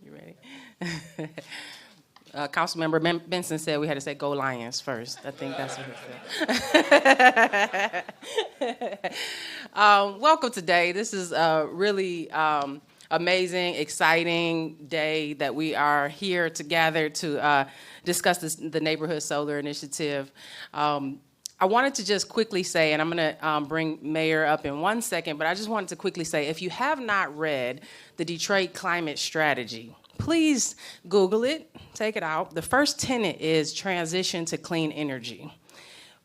You ready? Councilmember Benson said we had to say "Go Lions" first. I think that's what he said. Welcome today. This is a really amazing, exciting day that we are here to gather to discuss the Neighborhood Solar Initiative. I wanted to just quickly say, and I'm going to bring Mayor up in 1 second, but I just wanted to quickly say, if you have not read the Detroit Climate Strategy, please Google it, take it out. The first tenet is transition to clean energy.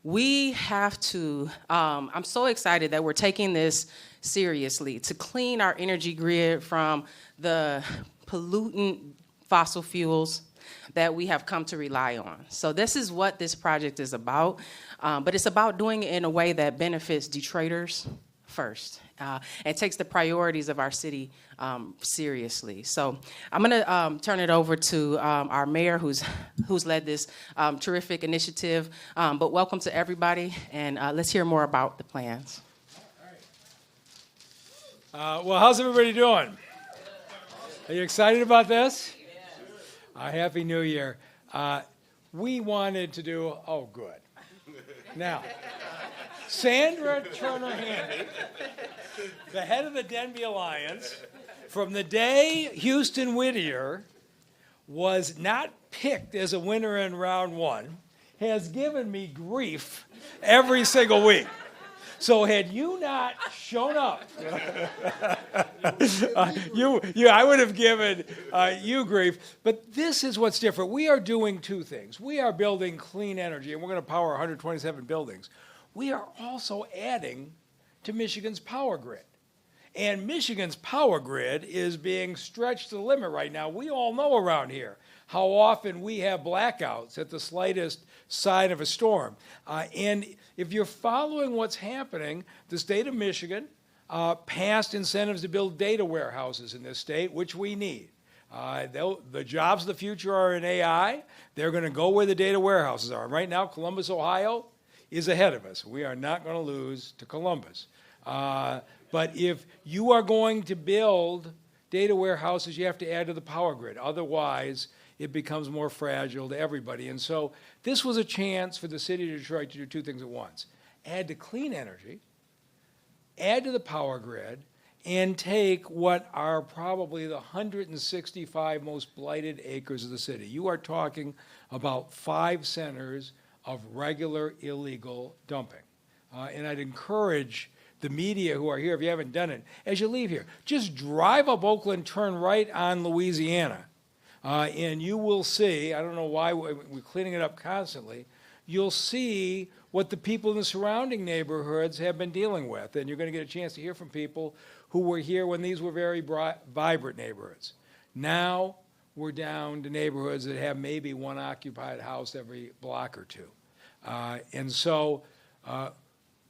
We have to, I'm so excited that we're taking this seriously to clean our energy grid from the pollutant fossil fuels that we have come to rely on. So this is what this project is about, but it's about doing it in a way that benefits Detroiters first and takes the priorities of our city seriously. So I'm gonna turn it over to our mayor who's led this terrific initiative, but welcome to everybody, and let's hear more about the plans. Well, how's everybody doing? Are you excited about this? Happy New Year. We wanted to do, oh, good. Now, Sandra Turner-Handy, the head of the Denby Alliance, from the day Houston-Whittier was not picked as a winner in round one, has given me grief every single week. So had you not shown up, I would have given you grief. But this is what's different. We are doing two things. We are building clean energy, and we're going to power 127 buildings. We are also adding to Michigan's power grid. And Michigan's power grid is being stretched to the limit right now. We all know around here how often we have blackouts at the slightest sign of a storm. And if you're following what's happening, the state of Michigan passed incentives to build data warehouses in this state, which we need. The jobs of the future are in AI. They're going to go where the data warehouses are. And right now, Columbus, Ohio is ahead of us. We are not going to lose to Columbus. But if you are going to build data warehouses, you have to add to the power grid. Otherwise, it becomes more fragile to everybody. And so this was a chance for the city of Detroit to do two things at once. Add to clean energy, add to the power grid, and take what are probably the 165 most blighted acres of the city. You are talking about 5 centers of regular illegal dumping. And I'd encourage the media who are here, if you haven't done it, as you leave here, just drive up Oakland, turn right on Louisiana, and you will see, I don't know why we're cleaning it up constantly, you'll see what the people in the surrounding neighborhoods have been dealing with. And you're going to get a chance to hear from people who were here when these were very vibrant neighborhoods. Now we're down to neighborhoods that have maybe one occupied house every block or two. And so,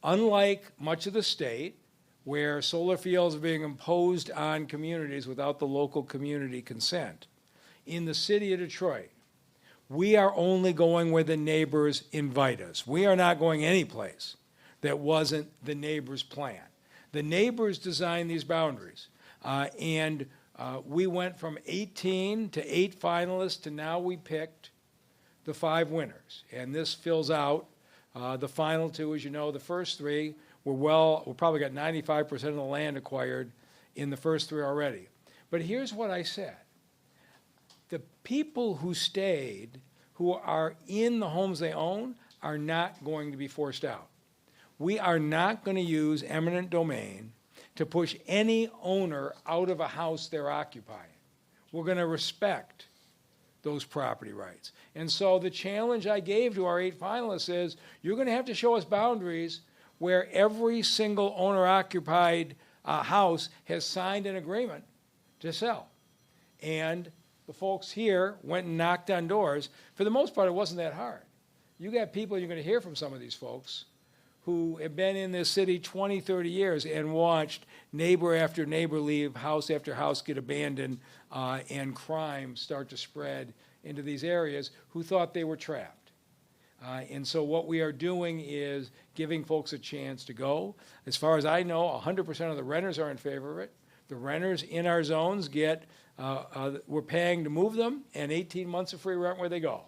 unlike much of the state, where solar fields are being imposed on communities without the local community consent, in the city of Detroit, we are only going where the neighbors invite us. We are not going any place that wasn't the neighbor's plan. The neighbors designed these boundaries, and we went from 18 to 8 finalists to now we picked the 5 winners. And this fills out the final 2. As you know, the first 3 we probably got 95% of the land acquired in the first 3 already. But here's what I said. The people who stayed, who are in the homes they own, are not going to be forced out. We are not going to use eminent domain to push any owner out of a house they're occupying. We're going to respect those property rights. And so the challenge I gave to our 8 finalists is, you're going to have to show us boundaries where every single owner-occupied house has signed an agreement to sell. And the folks here went and knocked on doors. For the most part, it wasn't that hard. You got people, you're going to hear from some of these folks, who have been in this city 20, 30 years and watched neighbor after neighbor leave, house after house get abandoned, and crime start to spread into these areas, who thought they were trapped. And so what we are doing is giving folks a chance to go. As far as I know, 100% of the renters are in favor of it. The renters in our zones get, we're paying to move them, and 18 months of free rent where they go.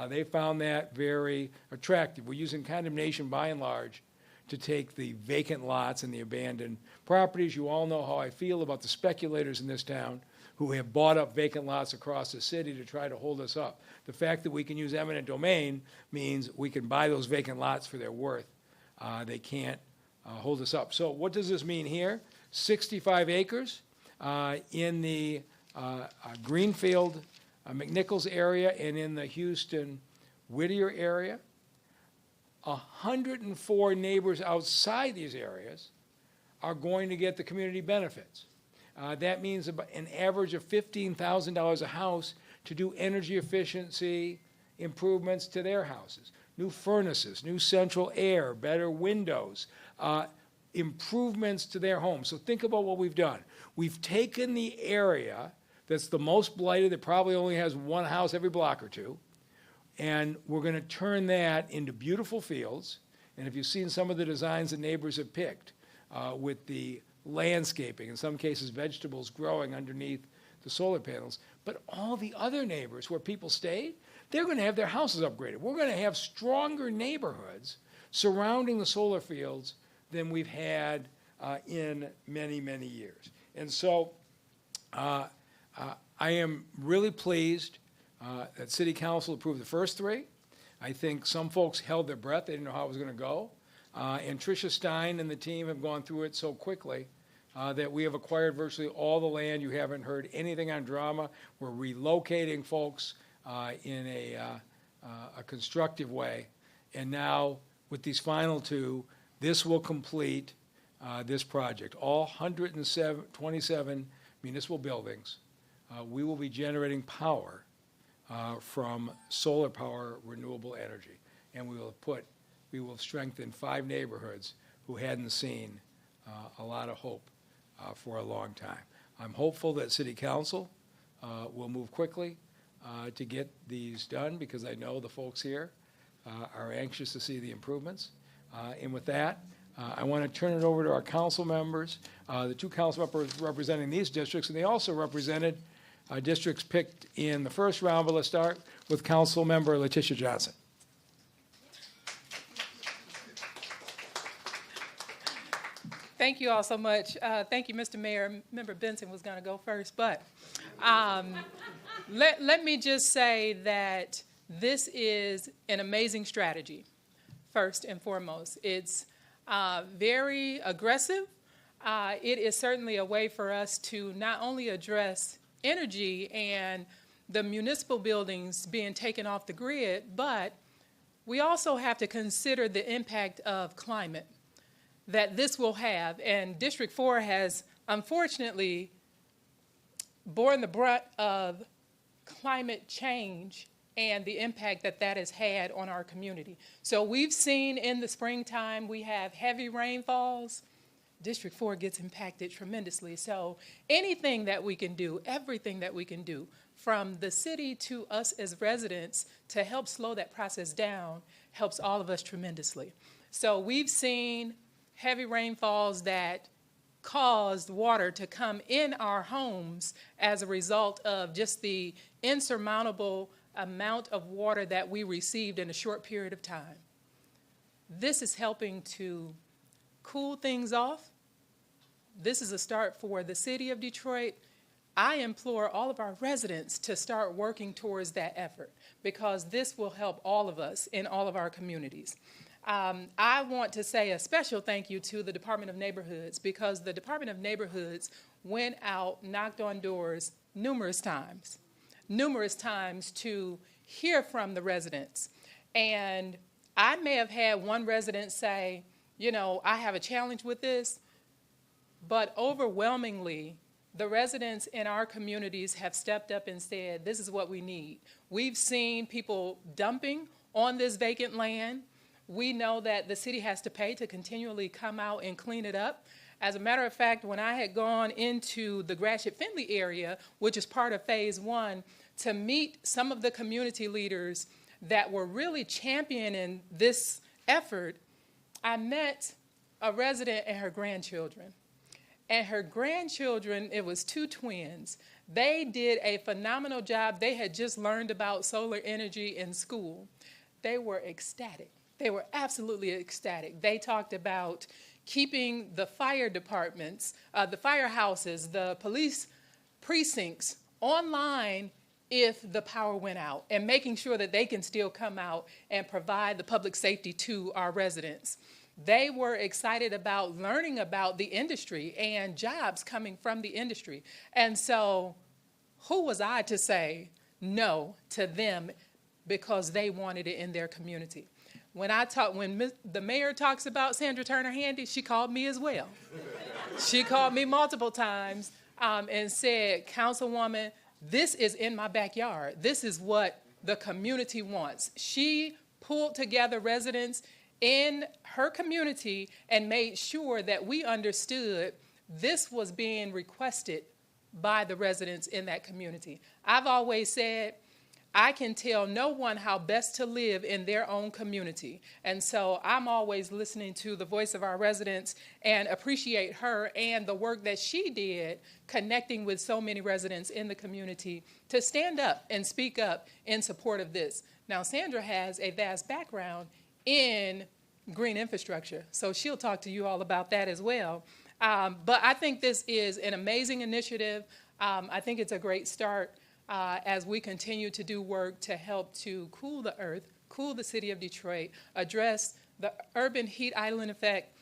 They found that very attractive. We're using condemnation by and large to take the vacant lots and the abandoned properties. You all know how I feel about the speculators in this town who have bought up vacant lots across the city to try to hold us up. The fact that we can use eminent domain means we can buy those vacant lots for their worth. They can't hold us up. So what does this mean here? 65 acres in the Greenfield McNichols area and in the Houston-Whittier area. 104 neighbors outside these areas are going to get the community benefits. That means about an average of $15,000 a house to do energy efficiency improvements to their houses. New furnaces, new central air, better windows, improvements to their homes. So think about what we've done. We've taken the area that's the most blighted, that probably only has one house every block or two, and we're going to turn that into beautiful fields. And if you've seen some of the designs that neighbors have picked with the landscaping, in some cases vegetables growing underneath the solar panels, but all the other neighbors where people stayed, they're going to have their houses upgraded. We're going to have stronger neighborhoods surrounding the solar fields than we've had in many, many years. And so I am really pleased that City Council approved the first three. I think some folks held their breath. They didn't know how it was going to go. And Tricia Stein and the team have gone through it so quickly that we have acquired virtually all the land. You haven't heard anything on drama. We're relocating folks in a constructive way. And now, with these final two, this will complete this project. All 127 municipal buildings, we will be generating power from solar power, renewable energy. And we will strengthen 5 neighborhoods who hadn't seen a lot of hope for a long time. I'm hopeful that City Council will move quickly to get these done, because I know the folks here are anxious to see the improvements. And with that, I want to turn it over to our council members, the 2 council members representing these districts, and they also represented districts picked in the first round, but let's start with Council Member Letitia Johnson. Thank you all so much. Thank you, Mr. Mayor. Member Benson was going to go first, but let me just say that this is an amazing strategy, first and foremost. It's very aggressive. It is certainly a way for us to not only address energy and the municipal buildings being taken off the grid, but we also have to consider the impact of climate that this will have. And District 4 has unfortunately borne the brunt of climate change and the impact that that has had on our community. So we've seen in the springtime, we have heavy rainfalls. District 4 gets impacted tremendously. So anything that we can do, everything that we can do, from the city to us as residents to help slow that process down, helps all of us tremendously. So we've seen heavy rainfalls that caused water to come in our homes as a result of just the insurmountable amount of water that we received in a short period of time. This is helping to cool things off. This is a start for the city of Detroit. I implore all of our residents to start working towards that effort, because this will help all of us in all of our communities. I want to say a special thank you to the Department of Neighborhoods, because the Department of Neighborhoods went out, knocked on doors numerous times to hear from the residents. And I may have had one resident say, I have a challenge with this, but overwhelmingly, the residents in our communities have stepped up and said, this is what we need. We've seen people dumping on this vacant land. We know that the city has to pay to continually come out and clean it up. As a matter of fact, when I had gone into the Gratiot-Finley area, which is part of Phase 1, to meet some of the community leaders that were really championing this effort, I met a resident and her grandchildren. And her grandchildren, it was 2 twins. They did a phenomenal job. They had just learned about solar energy in school. They were ecstatic. They were absolutely ecstatic. They talked about keeping the fire departments, the firehouses, the police precincts online if the power went out, and making sure that they can still come out and provide the public safety to our residents. They were excited about learning about the industry and jobs coming from the industry. And so who was I to say no to them because they wanted it in their community? When the mayor talks about Sandra Turner Handy, she called me as well. She called me multiple times and said, Councilwoman, this is in my backyard. This is what the community wants. She pulled together residents in her community and made sure that we understood this was being requested by the residents in that community. I've always said, I can tell no one how best to live in their own community. And so I'm always listening to the voice of our residents and appreciate her and the work that she did connecting with so many residents in the community to stand up and speak up in support of this. Now, Sandra has a vast background in green infrastructure, so she'll talk to you all about that as well. But I think this is an amazing initiative. I think it's a great start as we continue to do work to help to cool the earth, cool the city of Detroit, address the urban heat island effect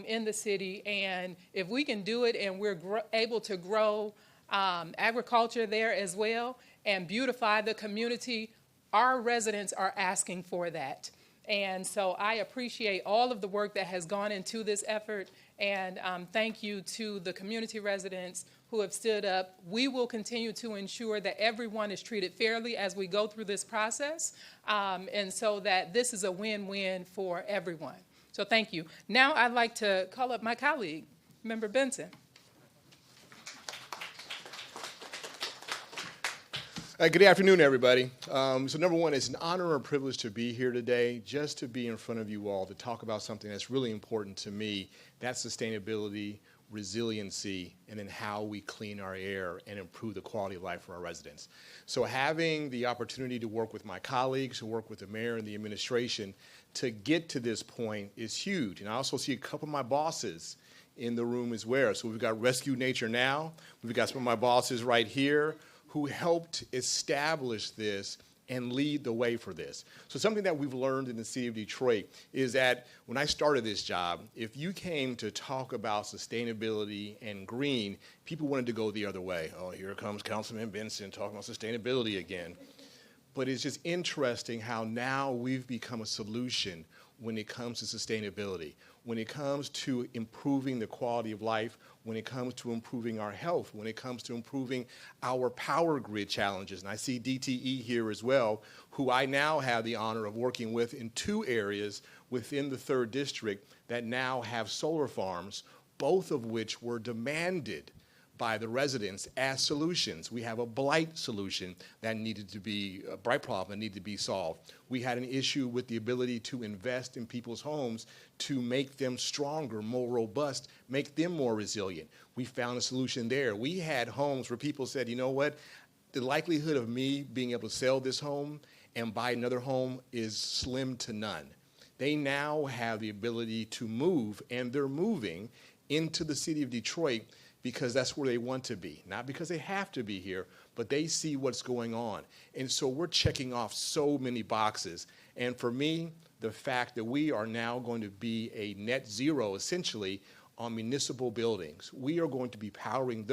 in the city. And if we can do it and we're able to grow agriculture there as well and beautify the community, our residents are asking for that. And so I appreciate all of the work that has gone into this effort, and thank you to the community residents who have stood up. We will continue to ensure that everyone is treated fairly as we go through this process, and so that this is a win-win for everyone. So thank you. Now I'd like to call up my colleague, Member Benson. Good afternoon, everybody. So number one, it's an honor and a privilege to be here today, just to be in front of you all to talk about something that's really important to me. That's sustainability, resiliency, and then how we clean our air and improve the quality of life for our residents. So having the opportunity to work with my colleagues, to work with the mayor and the administration to get to this point is huge. And I also see a couple of my bosses in the room as well. So we've got Rescue Nature Now. We've got some of my bosses right here who helped establish this and lead the way for this. So something that we've learned in the city of Detroit is that when I started this job, if you came to talk about sustainability and green, people wanted to go the other way. Oh, here comes Councilman Benson talking about sustainability again. But it's just interesting how now we've become a solution when it comes to sustainability, when it comes to improving the quality of life, when it comes to improving our health, when it comes to improving our power grid challenges. And I see DTE here as well, who I now have the honor of working with in 2 areas within the 3rd district that now have solar farms, both of which were demanded by the residents as solutions. We have a blight solution that needed to be, a blight problem that needed to be solved. We had an issue with the ability to invest in people's homes to make them stronger, more robust, make them more resilient. We found a solution there. We had homes where people said, you know what, the likelihood of me being able to sell this home and buy another home is slim to none. They now have the ability to move, and they're moving into the city of Detroit because that's where they want to be. Not because they have to be here, but they see what's going on. And so we're checking off so many boxes. And for me, the fact that we are now going to be a net zero, essentially, on municipal buildings. We are going to be powering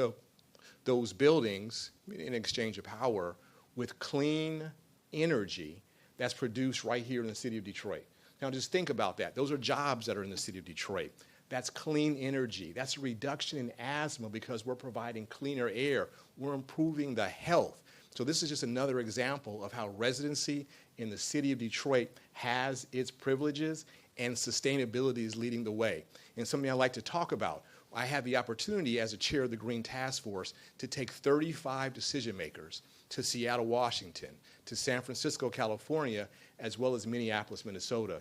those buildings in exchange of power with clean energy that's produced right here in the city of Detroit. Now just think about that. Those are jobs that are in the city of Detroit. That's clean energy. That's a reduction in asthma because we're providing cleaner air. We're improving the health. So this is just another example of how residency in the city of Detroit has its privileges and sustainability is leading the way. And something I like to talk about, I had the opportunity as a chair of the Green Task Force to take 35 decision makers to Seattle, Washington, to San Francisco, California, as well as Minneapolis, Minnesota,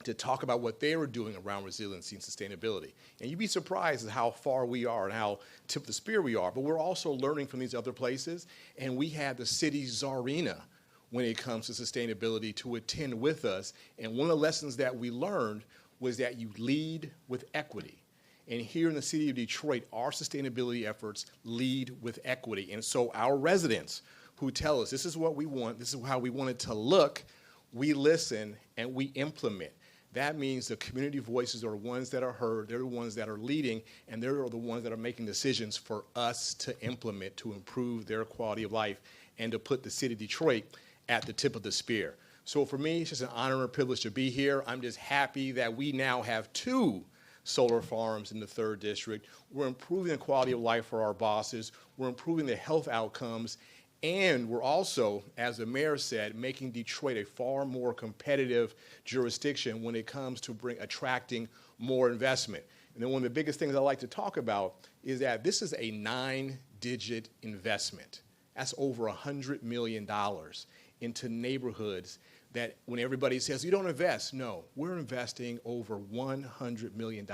to talk about what they were doing around resiliency and sustainability. And you'd be surprised at how far we are and how tip of the spear we are, but we're also learning from these other places, and we had the city's czarina when it comes to sustainability to attend with us, and one of the lessons that we learned was that you lead with equity. And here in the city of Detroit, our sustainability efforts lead with equity, and so our residents who tell us this is what we want, this is how we want it to look, we listen and we implement. That means the community voices are the ones that are heard, they're the ones that are leading, and they're the ones that are making decisions for us to implement to improve their quality of life and to put the city of Detroit at the tip of the spear. So for me, it's just an honor and a privilege to be here. I'm just happy that we now have 2 solar farms in the 3rd district. We're improving the quality of life for our bosses. We're improving the health outcomes. And we're also, as the mayor said, making Detroit a far more competitive jurisdiction when it comes to attracting more investment. And then one of the biggest things I like to talk about is that this is a 9-digit investment. That's over $100 million into neighborhoods that when everybody says, you don't invest, no, we're investing over $100 million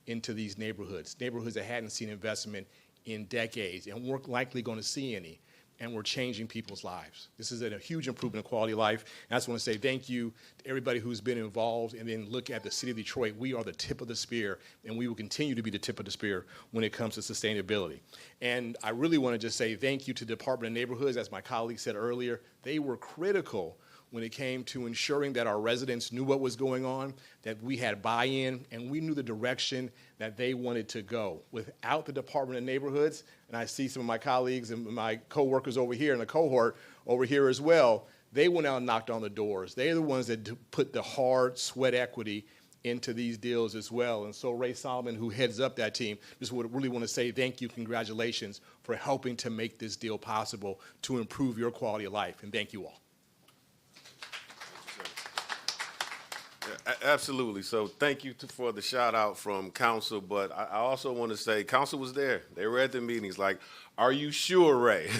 into these neighborhoods that hadn't seen investment in decades and weren't likely going to see any. And we're changing people's lives. This is a huge improvement in quality of life. And I just want to say thank you to everybody who's been involved. And then look at the city of Detroit. We are the tip of the spear, and we will continue to be the tip of the spear when it comes to sustainability. And I really want to just say thank you to the Department of Neighborhoods. As my colleague said earlier, they were critical when it came to ensuring that our residents knew what was going on, that we had buy-in, and we knew the direction that they wanted to go. Without the Department of Neighborhoods, and I see some of my colleagues and my coworkers over here in the cohort over here as well, they went out and knocked on the doors. They're the ones that put the hard sweat equity into these deals as well. And so Ray Solomon, who heads up that team, just would really want to say thank you, congratulations for helping to make this deal possible to improve your quality of life, and thank you all. Absolutely. So thank you for the shout out from council, but I also want to say council was there. They were at the meetings. Like, are you sure, Ray?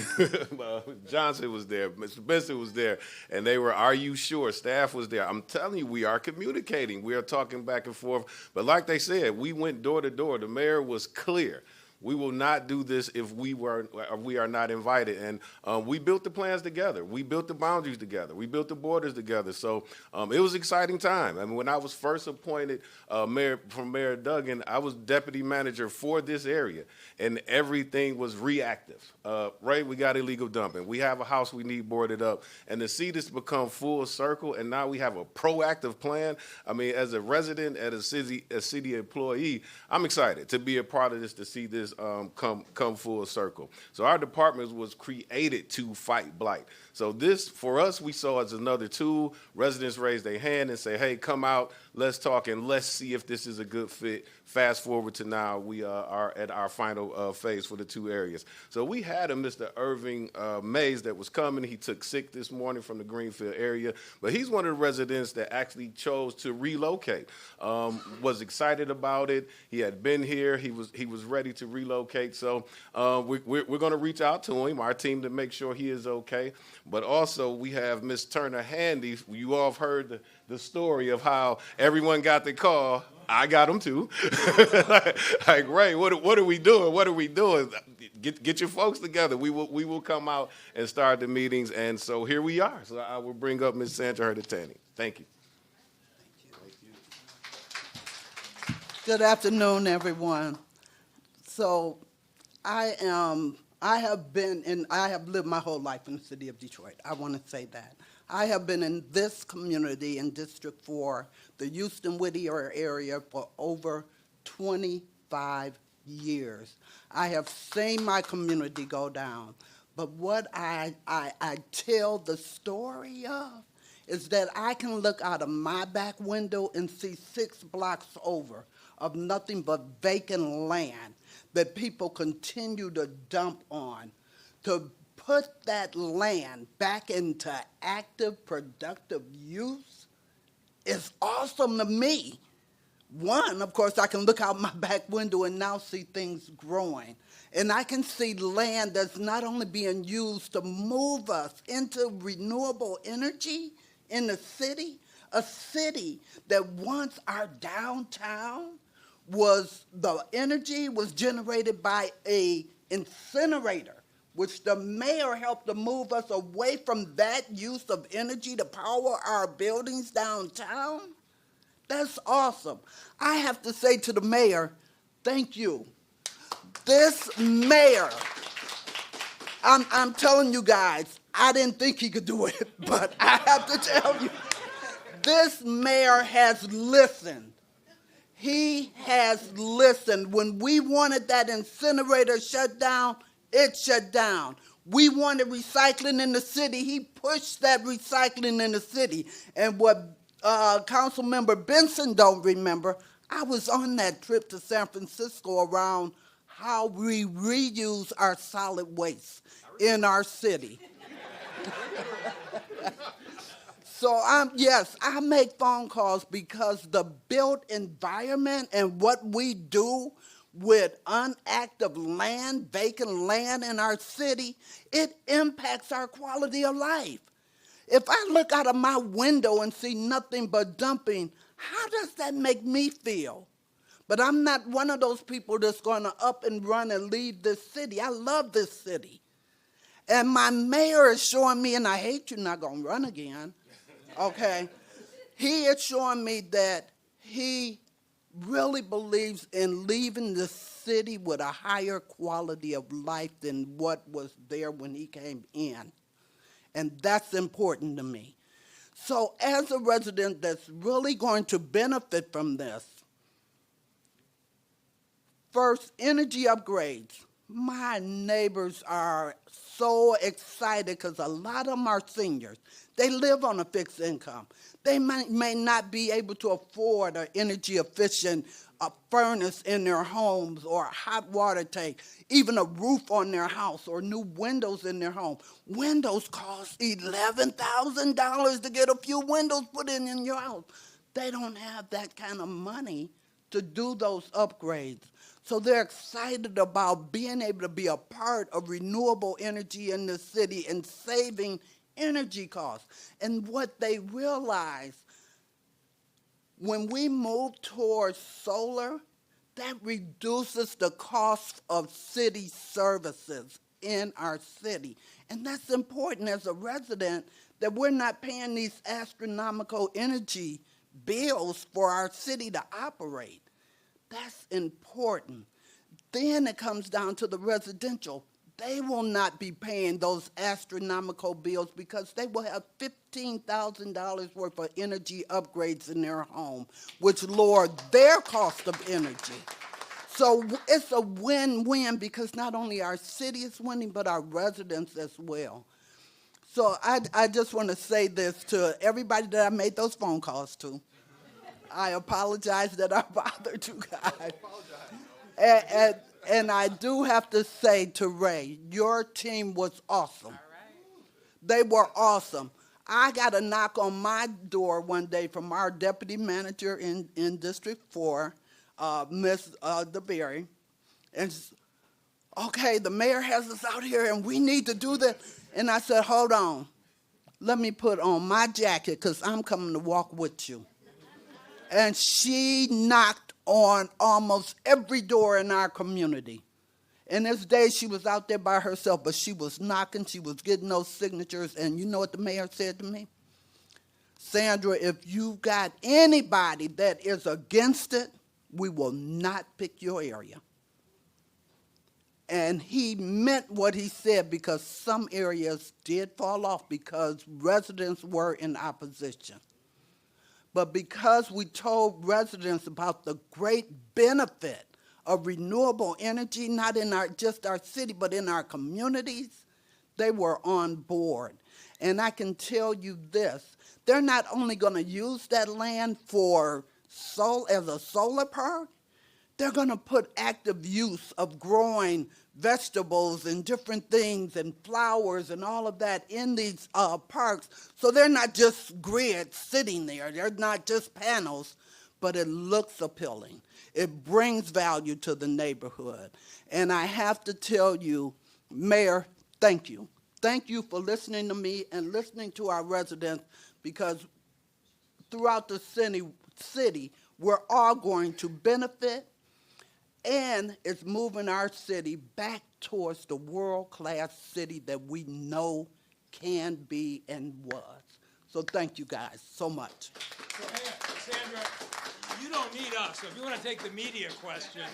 Johnson was there. Mr. Benson was there. And they were, are you sure? Staff was there. I'm telling you, we are communicating. We are talking back and forth. But like they said, we went door to door. The mayor was clear. We will not do this if we are not invited. And we built the plans together. We built the boundaries together. We built the borders together. So it was an exciting time. I mean, when I was first appointed Mayor Duggan, I was deputy manager for this area, and everything was reactive. Right, we got illegal dumping. We have a house we need boarded up. And to see this become full circle, and now we have a proactive plan. I mean, as a resident, as a city employee, I'm excited to be a part of this, to see this come full circle. So our department was created to fight blight. So this, for us, we saw as another tool. Residents raise their hand and say, hey, come out, let's talk, and let's see if this is a good fit. Fast forward to now, we are at our final phase for the 2 areas. So we had a Mr. Irving Mays that was coming. He took sick this morning from the Greenfield area, but he's one of the residents that actually chose to relocate. Was excited about it. He had been here. He was ready to relocate. So we're going to reach out to him, our team, to make sure he is okay. But also we have Miss Turner Handy. You all have heard the story of how everyone got the call. I got them too. like, Ray, what are we doing? What are we doing? Get your folks together. We will come out and start the meetings. And so here we are. So I will bring up Ms. Sandra Hertatani. Thank you. Good afternoon, everyone. So I have lived my whole life in the city of Detroit. I want to say that. I have been in this community in District 4, the Houston-Whitter area, for over 25 years. I have seen my community go down. But what I tell the story of is that I can look out of my back window and see 6 blocks over of nothing but vacant land that people continue to dump on. To put that land back into active, productive use is awesome to me. One, of course, I can look out my back window and now see things growing. And I can see land that's not only being used to move us into renewable energy in the city, a city that once our downtown the energy was generated by a incinerator, which the mayor helped to move us away from that use of energy to power our buildings downtown. That's awesome. I have to say to the mayor, thank you. This mayor, I'm telling you guys, I didn't think he could do it, but I have to tell you, this mayor has listened. He has listened. When we wanted that incinerator shut down, it shut down. We wanted recycling in the city. He pushed that recycling in the city. And what Councilmember Benson don't remember, I was on that trip to San Francisco around how we reuse our solid waste in our city. So yes, I make phone calls because the built environment and what we do with unactive land, vacant land in our city, it impacts our quality of life. If I look out of my window and see nothing but dumping, how does that make me feel? But I'm not one of those people that's going to up and run and leave this city. I love this city. And my mayor is showing me, and I hate you not going to run again, okay? He is showing me that he really believes in leaving the city with a higher quality of life than what was there when he came in. And that's important to me. So as a resident that's really going to benefit from this, first, energy upgrades. My neighbors are so excited because a lot of them are seniors. They live on a fixed income. They may not be able to afford an energy efficient furnace in their homes or a hot water tank, even a roof on their house or new windows in their home. Windows cost $11,000 to get a few windows put in your house. They don't have that kind of money to do those upgrades. So they're excited about being able to be a part of renewable energy in the city and saving energy costs. And what they realize, when we move towards solar, that reduces the cost of city services in our city. And that's important as a resident, that we're not paying these astronomical energy bills for our city to operate. That's important. Then it comes down to the residential. They will not be paying those astronomical bills because they will have $15,000 worth of energy upgrades in their home, which lower their cost of energy. So it's a win-win because not only our city is winning, but our residents as well. So I just want to say this to everybody that I made those phone calls to. I apologize that I bothered you guys. And I do have to say to Ray, your team was awesome. All right. They were awesome. I got a knock on my door one day from our deputy manager in District 4, Ms. DeBerry. And okay, the mayor has us out here and we need to do this. And I said, hold on. Let me put on my jacket because I'm coming to walk with you. And she knocked on almost every door in our community. And this day she was out there by herself, but she was knocking, she was getting those signatures, and you know what the mayor said to me? Sandra, if you got anybody that is against it, we will not pick your area. And he meant what he said because some areas did fall off because residents were in opposition. But because we told residents about the great benefit of renewable energy, not in just our city, but in our communities, They were on board. And I can tell you this, they're not only going to use that land for as a solar park, they're going to put active use of growing vegetables and different things and flowers and all of that in these parks. So they're not just grids sitting there. They're not just panels, but it looks appealing. It brings value to the neighborhood. And I have to tell you, Mayor, thank you. Thank you for listening to me and listening to our residents, because throughout the city, we're all going to benefit, and it's moving our city back towards the world-class city that we know can be and was. So thank you guys so much. So, hey, Sandra, you don't need us, so if you want to take the media questions.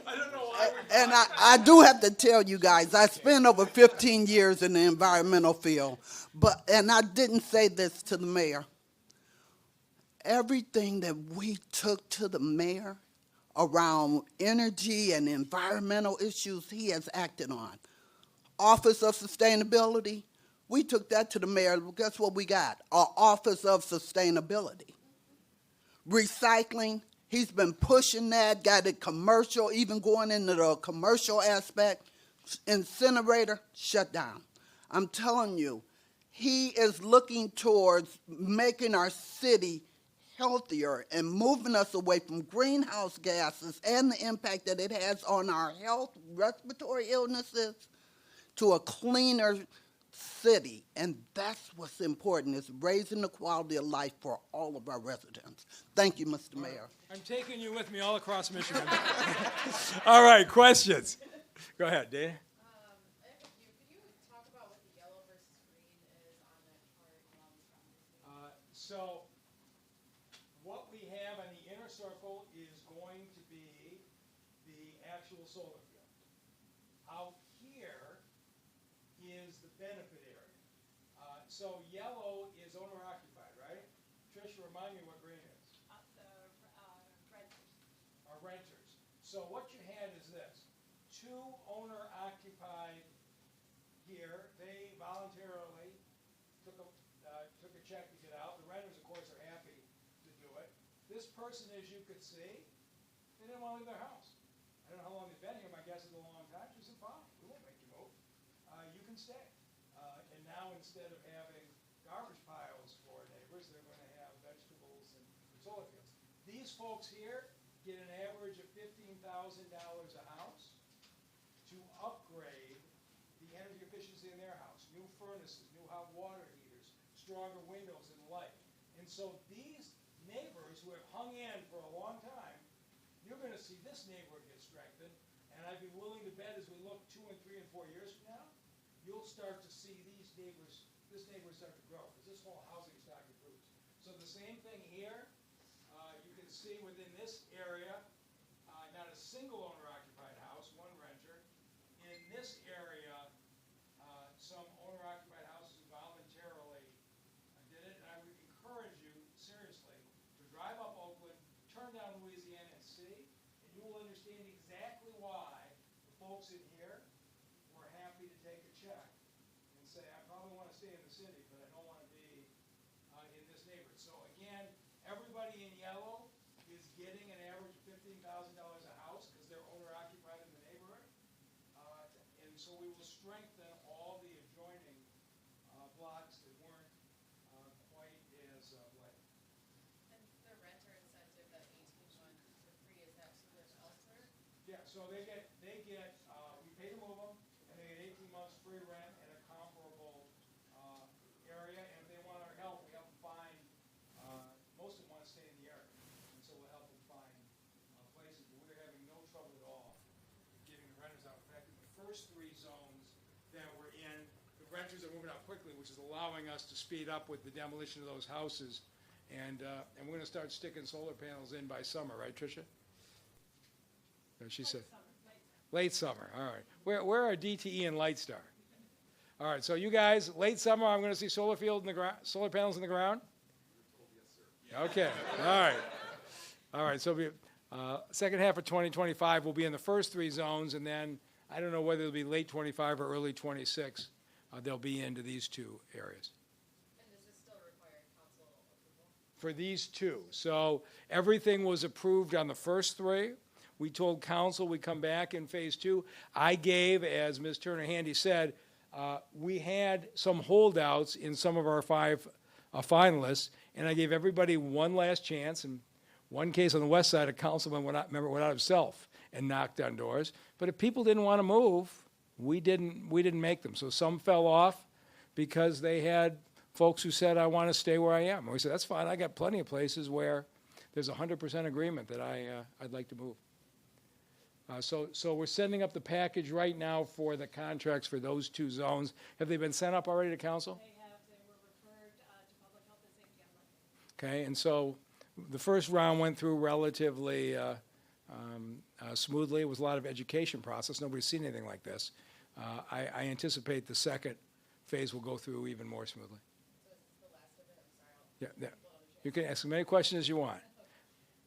I don't know why. And I do have to tell you guys, I spent over 15 years in the environmental field, and I didn't say this to the mayor. Everything that we took to the mayor around energy and environmental issues, he has acted on. Office of Sustainability, we took that to the mayor. Guess what we got? Our Office of Sustainability. Recycling, he's been pushing that, got it commercial, even going into the commercial aspect. Incinerator, shut down. I'm telling you, he is looking towards making our city healthier and moving us away from greenhouse gases and the impact that it has on our health, respiratory illnesses, to a cleaner city. And that's what's important, is raising the quality of life for all of our residents. Thank you, Mr. Mayor. I'm taking you with me all across Michigan. All right, questions. Go ahead, Dana. Could you talk about what the yellow versus green is on that chart? So what we have on the inner circle is going to be the actual solar field. Out here is the benefit area. So yellow is owner-occupied, right? Trish, remind me what green is. Renters. So what you had is this: two owner-occupied here. They voluntarily took a check to get out. The renters, of course, are happy to do it. This person, as you could see, they didn't want to leave their house. I don't know how long they've been here. My guess is a long time. She said, "Fine, we won't make you move. You can stay." And now, instead of having garbage piles for neighbors, they're going to have vegetables and solar fields. These folks here get an average of $15,000 a house to upgrade the energy efficiency in their house. New furnaces, new hot water heaters, stronger windows and light. And so these neighbors who have hung in for a long time, you're going to see this neighborhood get strengthened. And I'd be willing to bet, as we look 2 and 3 and 4 years from now, you'll start to see this neighborhood start to grow, because this whole housing stock improves. So the same thing here. You can see within this area, not a single owner-occupied house, one renter. In this area, some owner-occupied houses who voluntarily did it. And I would encourage you, seriously, to drive up Oakland, turn down Louisiana and see, and you will understand exactly why the folks in here were happy to take a check and say, I probably want to stay in the city, but I don't want to be in this neighborhood. So again, everybody in yellow is getting an average of $15,000 a house because they're owner-occupied in the neighborhood. And so we will strengthen all the adjoining blocks that weren't quite as light. And the renter incentive, that 18 months for free, is that to their elsewhere? Yeah, so we pay to move them, and they get 18 months free rent in a comparable area. And if they want our help, we help them find, most of them want to stay in the area. And so we'll help them find places. But we're having no trouble at all getting the renters out. In fact, in the first 3 zones that we're in, the renters are moving out quickly, which is allowing us to speed up with the demolition of those houses. And we're going to start sticking solar panels in by summer, right, Tricia? She said. Late summer, all right. Where are DTE and Lightstar? All right, so you guys, late summer, I'm going to see solar panels in the ground? Okay, all right, so second half of 2025, we'll be in the first 3 zones, and then I don't know whether it'll be late 25 or early 26. They'll be into these two areas. And does this still require council approval? For these two. So everything was approved on the first three. We told council we come back in phase two. I gave, as Ms. Turner-Handy said, we had some holdouts in some of our five finalists, and I gave everybody one last chance. In one case on the west side, a councilman went out himself and knocked on doors. But if people didn't want to move, we didn't make them. So some fell off because they had folks who said, I want to stay where I am. And we said, that's fine. I got plenty of places where there's 100% agreement that I'd like to move. So we're sending up the package right now for the contracts for those two zones. Have they been sent up already to council? They have, they were referred to public health and safety on Monday. Okay, and so the first round went through relatively smoothly. It was a lot of education process. Nobody's seen anything like this. I anticipate the second phase will go through even more smoothly. So this is the last of it, I'm sorry. Yeah, you can ask as many questions as you want.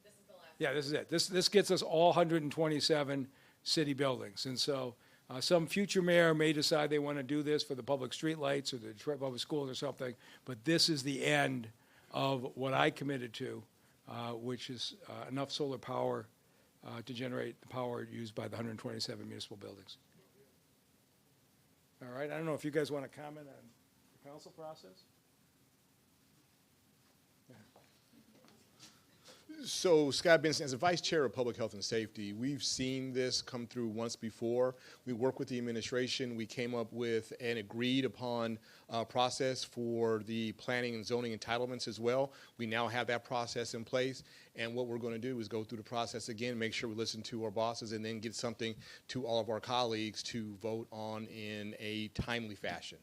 This is the last. Yeah, this is it. This gets us all 127 city buildings. And so some future mayor may decide they want to do this for the public streetlights or the Detroit Public Schools or something, but this is the end of what I committed to, which is enough solar power to generate the power used by the 127 municipal buildings. All right, I don't know if you guys want to comment on the council process? So Scott Benson, as a vice chair of public health and safety, we've seen this come through once before. We worked with the administration. We came up with an agreed upon process for the planning and zoning entitlements as well. We now have that process in place. And what we're going to do is go through the process again, make sure we listen to our bosses, and then get something to all of our colleagues to vote on in a timely fashion.